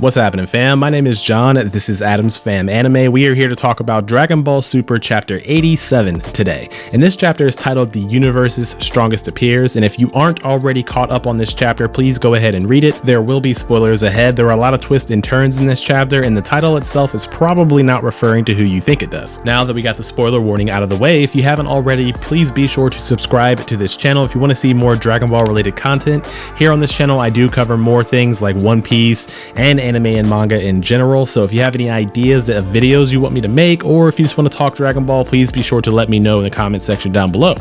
What's happening, fam? My name is John. This is Adam's Fam Anime. We are here to talk about Dragon Ball Super Chapter 87 today. And this chapter is titled The Universe's Strongest Appears. And if you aren't already caught up on this chapter, please go ahead and read it. There will be spoilers ahead. There are a lot of twists and turns in this chapter, and the title itself is probably not referring to who you think it does. Now that we got the spoiler warning out of the way, if you haven't already, please be sure to subscribe to this channel if you want to see more Dragon Ball related content. Here on this channel, I do cover more things like One Piece and anime and manga in general, so if you have any ideas of videos you want me to make, or if you just want to talk Dragon Ball, please be sure to let me know in the comment section down below.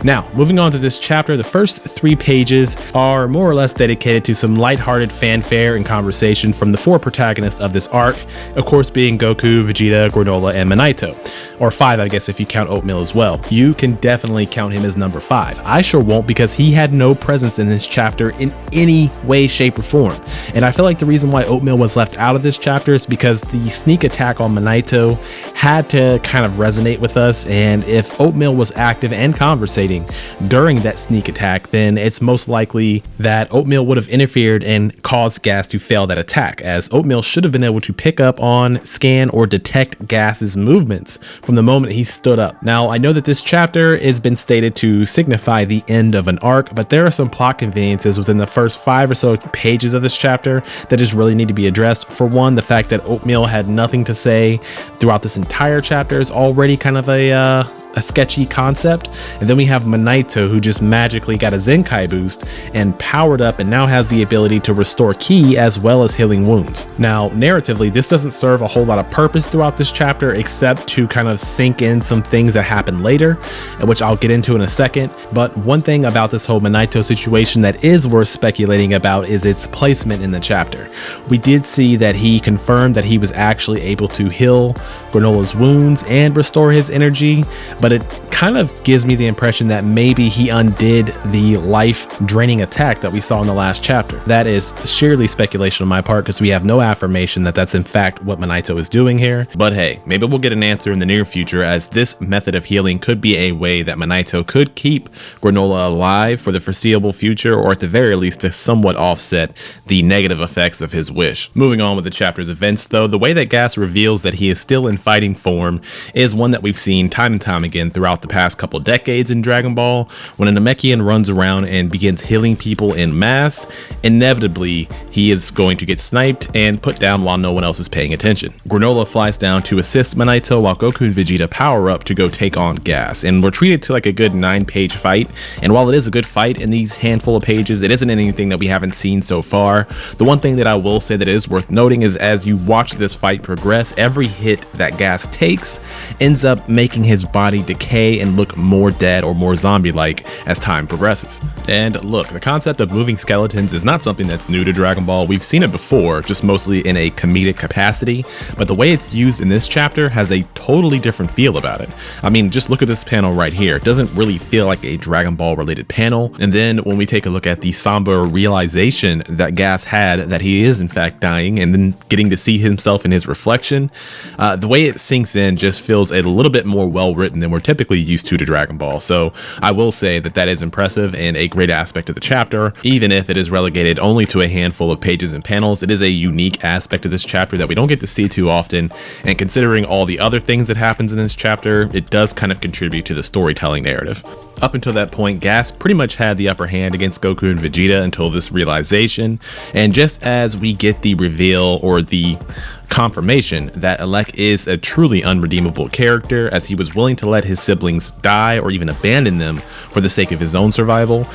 Now, moving on to this chapter, the first 3 pages are more or less dedicated to some lighthearted fanfare and conversation from the 4 protagonists of this arc, of course being Goku, Vegeta, Granola, and Minato, or 5 I guess if you count Oatmeal as well. You can definitely count him as number 5. I sure won't, because he had no presence in this chapter in any way, shape, or form, and I feel like the reason why Oatmeal was left out of this chapter is because the sneak attack on Minato had to kind of resonate with us, and if Oatmeal was active and conversating during that sneak attack, then it's most likely that Oatmeal would have interfered and caused Gas to fail that attack, as Oatmeal should have been able to pick up on, scan, or detect Gas's movements from the moment he stood up. Now, I know that this chapter has been stated to signify the end of an arc, but there are some plot conveniences within the first 5 or so pages of this chapter that just really need to be addressed. For one, the fact that Oatmeal had nothing to say throughout this entire chapter is already kind of a sketchy concept. And then we have Minato, who just magically got a Zenkai boost and powered up and now has the ability to restore ki as well as healing wounds. Now, narratively, this doesn't serve a whole lot of purpose throughout this chapter except to kind of sink in some things that happen later, which I'll get into in a second. But one thing about this whole Minato situation that is worth speculating about is its placement in the chapter. We did see that he confirmed that he was actually able to heal Granola's wounds and restore his energy, but it kind of gives me the impression that maybe he undid the life-draining attack that we saw in the last chapter. That is sheerly speculation on my part, because we have no affirmation that that's in fact what Minato is doing here. But hey, maybe we'll get an answer in the near future, as this method of healing could be a way that Minato could keep Granola alive for the foreseeable future, or at the very least to somewhat offset the negative effects of his wish. Moving on with the chapter's events though, the way that Gas reveals that he is still in fighting form is one that we've seen time and time again throughout the past couple decades in Dragon Ball. When a Namekian runs around and begins healing people in mass, inevitably he is going to get sniped and put down while no one else is paying attention. Granola flies down to assist Minato while Goku and Vegeta power up to go take on Gas, and we're treated to like a good 9-page fight. And while it is a good fight in these handful of pages, it isn't anything that we haven't seen so far. The one thing that I will say that is worth noting is as you watch this fight progress, every hit that Gas takes ends up making his body decay and look more dead or more zombie-like as time progresses. And look, the concept of moving skeletons is not something that's new to Dragon Ball. We've seen it before, just mostly in a comedic capacity, but the way it's used in this chapter has a totally different feel about it. I mean, just look at this panel right here. It doesn't really feel like a Dragon Ball related panel. And then when we take a look at the somber realization that Gas had that he is in fact dying, and then getting to see himself in his reflection, the way it sinks in just feels a little bit more well written than we're typically used to Dragon Ball. So I will say that that is impressive and a great aspect of the chapter. Even if it is relegated only to a handful of pages and panels, it is a unique aspect of this chapter that we don't get to see too often, and considering all the other things that happens in this chapter, it does kind of contribute to the storytelling narrative. Up until that point, Gas pretty much had the upper hand against Goku and Vegeta until this realization, and just as we get the reveal or the confirmation that Elec is a truly unredeemable character, as he was willing to let his siblings die or even abandon them for the sake of his own survival,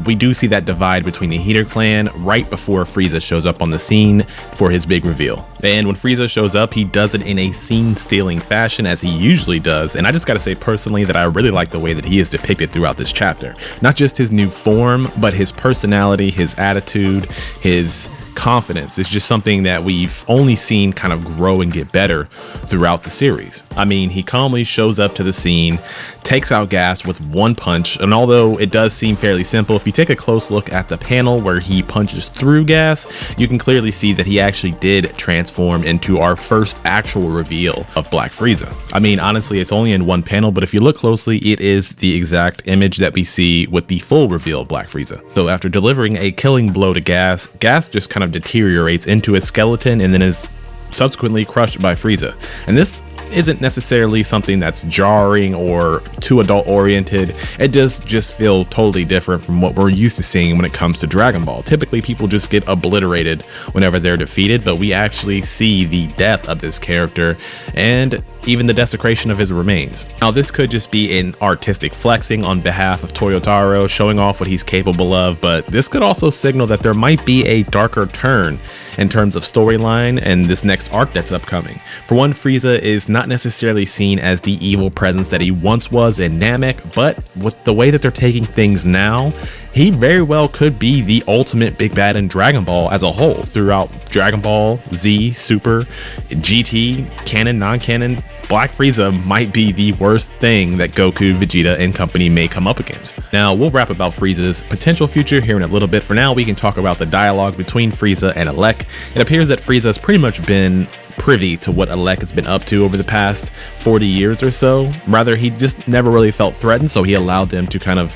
we do see that divide between the Heater clan right before Frieza shows up on the scene for his big reveal. And when Frieza shows up, he does it in a scene-stealing fashion, as he usually does, and I just gotta say personally that I really like the way that he is depicted throughout this chapter. Not just his new form, but his personality, his attitude, his confidence is just something that we've only seen kind of grow and get better throughout the series. I mean, he calmly shows up to the scene, takes out Gas with one punch, and although it does seem fairly simple, if you take a close look at the panel where he punches through Gas, you can clearly see that he actually did transform into our first actual reveal of Black Frieza. I mean, honestly, it's only in one panel, but if you look closely, it is the exact image that we see with the full reveal of Black Frieza. So after delivering a killing blow to Gas, Gas just kind kind of deteriorates into a skeleton and then is subsequently crushed by Frieza. And this isn't necessarily something that's jarring or too adult oriented. It does just feel totally different from what we're used to seeing when it comes to Dragon Ball. Typically people just get obliterated whenever they're defeated, but we actually see the death of this character and even the desecration of his remains. Now this could just be an artistic flexing on behalf of Toyotaro, showing off what he's capable of, but this could also signal that there might be a darker turn in terms of storyline and this next arc that's upcoming. For one, Frieza is not necessarily seen as the evil presence that he once was in Namek, but with the way that they're taking things now, he very well could be the ultimate big bad in Dragon Ball as a whole. Throughout Dragon Ball, Z, Super, GT, canon, non-canon, Black Frieza might be the worst thing that Goku, Vegeta, and company may come up against. Now, we'll wrap about Frieza's potential future here in a little bit. For now, we can talk about the dialogue between Frieza and Alec. It appears that Frieza has pretty much been privy to what Alec has been up to over the past 40 years or so. Rather, he just never really felt threatened, so he allowed them to kind of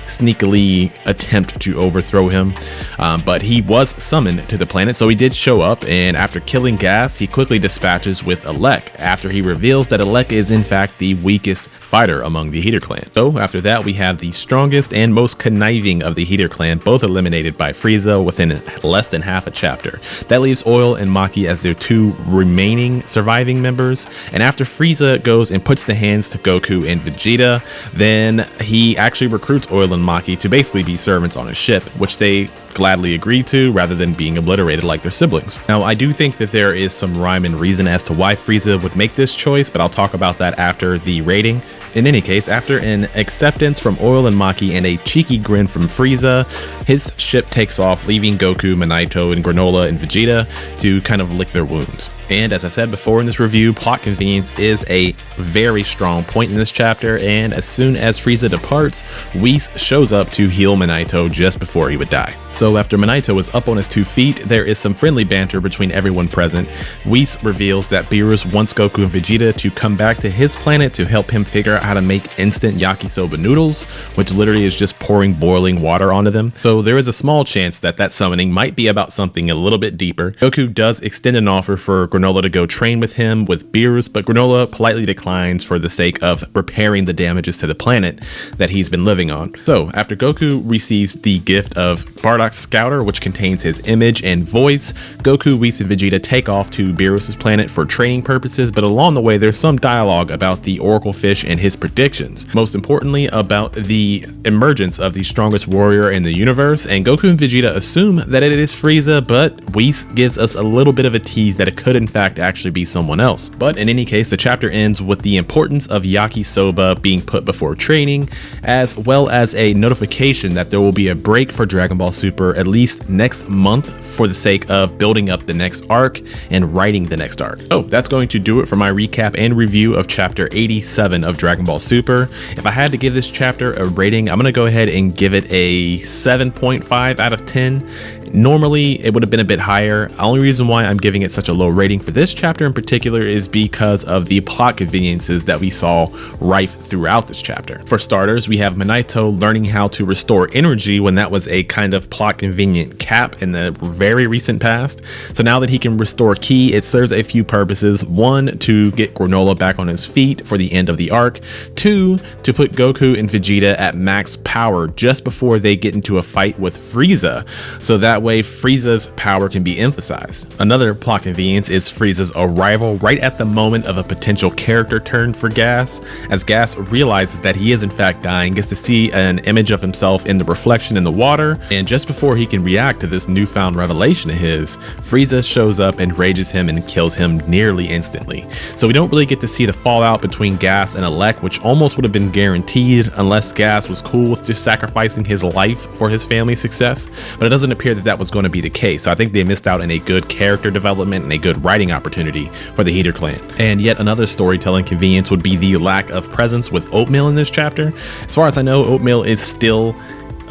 sneakily attempt to overthrow him. But he was summoned to the planet, so he did show up, and after killing Gas, he quickly dispatches with Alec, after he reveals that Alec is in fact the weakest fighter among the Heater clan. So after that, we have the strongest and most conniving of the Heater clan, both eliminated by Frieza within less than half a chapter. That leaves Oil and Maki as their two remaining surviving members, and after Frieza goes and puts the hands to Goku and Vegeta, then he actually recruits Oil and Maki to basically be servants on his ship, which they gladly agree to rather than being obliterated like their siblings. Now, I do think that there is some rhyme and reason as to why Frieza would make this choice, but I'll talk about that after the rating. In any case, after an acceptance from Oil and Maki and a cheeky grin from Frieza, his ship takes off, leaving Goku, Minato, and Granola and Vegeta to kind of lick their wounds. And as I've said before in this review, plot convenience is a very strong point in this chapter, and as soon as Frieza departs, Whis shows up to heal Minato just before he would die. So after Minato is up on his 2 feet, there is some friendly banter between everyone present. Whis reveals that Beerus wants Goku and Vegeta to come back to his planet to help him figure out how to make instant yakisoba noodles, which literally is just pouring boiling water onto them. So there is a small chance that that summoning might be about something a little bit deeper. Goku does extend an offer for Granola to go train with him with Beerus, but Granola politely declines for the sake of repairing the damages to the planet that he's been living on. So after Goku receives the gift of Bardock's Scouter, which contains his image and voice, Goku, Whis, and Vegeta take off to Beerus' planet for training purposes, but along the way there's some dialogue about the Oracle Fish and his predictions. Most importantly, about the emergence of the strongest warrior in the universe, and Goku and Vegeta assume that it is Frieza, but Whis gives us a little bit of a tease that it could in fact actually be someone else. But in any case, the chapter ends with the importance of yakisoba being put before training, as well as a notification that there will be a break for Dragon Ball Super at least next month for the sake of building up the next arc and writing the next arc. So that's going to do it for my recap and review of chapter 87 of Dragon Ball Super. If I had to give this chapter a rating, I'm going to go ahead and give it a 7.5 out of 10. Normally it would have been a bit higher. The only reason why I'm giving it such a low rating for this chapter in particular is because of the plot conveniences that we saw rife throughout this chapter. For starters, we have Minato learning how to restore energy when that was a kind of plot convenient cap in the very recent past. So now that he can restore ki, it serves a few purposes. 1, to get Granola back on his feet for the end of the arc. 2, to put Goku and Vegeta at max power just before they get into a fight with Frieza, so that way Frieza's power can be emphasized. Another plot convenience is Frieza's arrival right at the moment of a potential character turn for Gas, as Gas realizes that he is in fact dying, gets to see an image of himself in the reflection in the water, and just before he can react to this newfound revelation of his, Frieza shows up and rages him and kills him nearly instantly. So we don't really get to see the fallout between Gas and Alec, which almost would have been guaranteed unless Gas was cool with just sacrificing his life for his family's success, but it doesn't appear that that was going to be the case. So I think they missed out on a good character development and a good writing opportunity for the Heater clan. And yet another storytelling convenience would be the lack of presence with Oatmeal in this chapter. As far as I know, Oatmeal is still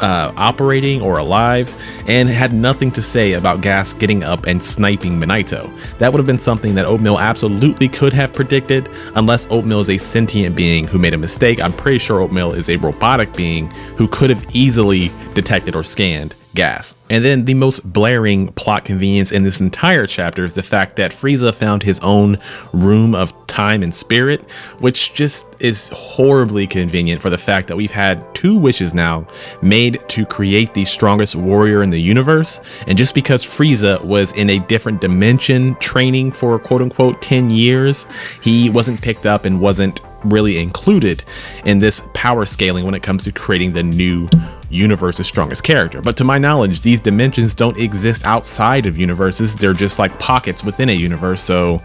operating or alive and had nothing to say about Gas getting up and sniping Minato. That would have been something that Oatmeal absolutely could have predicted, unless Oatmeal is a sentient being who made a mistake. I'm pretty sure Oatmeal is a robotic being who could have easily detected or scanned gas. And then the most blaring plot convenience in this entire chapter is the fact that Frieza found his own room of time and spirit, which just is horribly convenient for the fact that we've had 2 wishes now made to create the strongest warrior in the universe. And just because Frieza was in a different dimension training for quote unquote 10 years, he wasn't picked up and wasn't really included in this power scaling when it comes to creating the new universe's strongest character. But to my knowledge, these dimensions don't exist outside of universes. They're just like pockets within a universe. So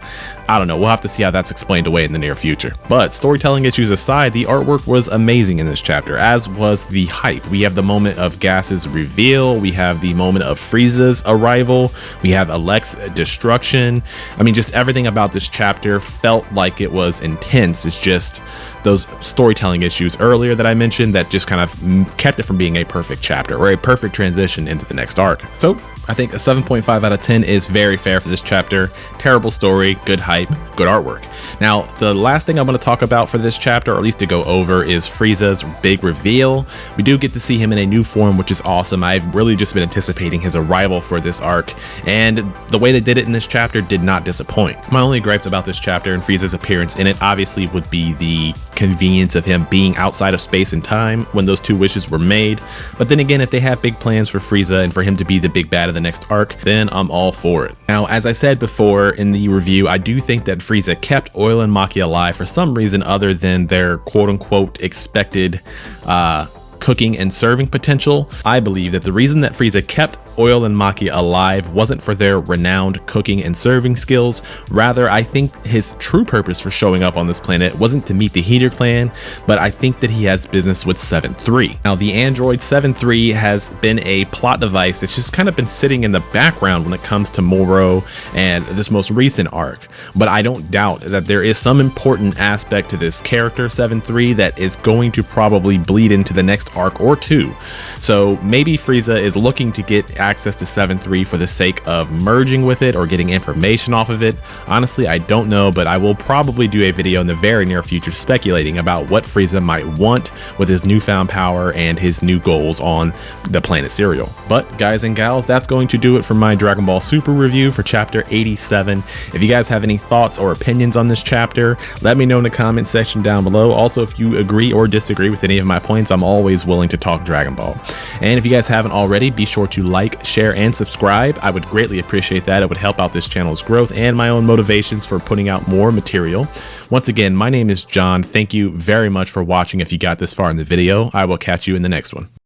I don't know, we'll have to see how that's explained away in the near future. But storytelling issues aside, the artwork was amazing in this chapter, as was the hype. We have the moment of Gas's reveal, we have the moment of Frieza's arrival, we have Alex's destruction. I mean, just everything about this chapter felt like it was intense. It's just those storytelling issues earlier that I mentioned that just kind of kept it from being a perfect chapter or a perfect transition into the next arc. So I think a 7.5 out of 10 is very fair for this chapter. Terrible story, good hype, good artwork. Now, the last thing I'm going to talk about for this chapter, or at least to go over, is Frieza's big reveal. We do get to see him in a new form, which is awesome. I've really just been anticipating his arrival for this arc, and the way they did it in this chapter did not disappoint. My only gripes about this chapter and Frieza's appearance in it obviously would be the convenience of him being outside of space and time when those 2 wishes were made. But then again, if they have big plans for Frieza and for him to be the big bad of the next arc, then I'm all for it. Now, as I said before in the review, I do think that Frieza kept Oil and Maki alive for some reason other than their quote-unquote expected cooking and serving potential. I believe that the reason that Frieza kept Oil and Maki alive wasn't for their renowned cooking and serving skills. Rather, I think his true purpose for showing up on this planet wasn't to meet the Heater clan, but I think that he has business with 7-3. Now, the android 7-3 has been a plot device that's just kind of been sitting in the background when it comes to Moro and this most recent arc, but I don't doubt that there is some important aspect to this character 7-3 that is going to probably bleed into the next arc or 2. So maybe Frieza is looking to get access to 7-3 for the sake of merging with it or getting information off of it. Honestly, I don't know, but I will probably do a video in the very near future speculating about what Frieza might want with his newfound power and his new goals on the planet Cereal. But guys and gals, that's going to do it for my Dragon Ball Super review for chapter 87. If you guys have any thoughts or opinions on this chapter, let me know in the comment section down below. Also, if you agree or disagree with any of my points, I'm always willing to talk Dragon Ball. And if you guys haven't already, be sure to like, share, and subscribe. I would greatly appreciate that. It would help out this channel's growth and my own motivations for putting out more material. Once again, my name is John. Thank you very much for watching if you got this far in the video. I will catch you in the next one.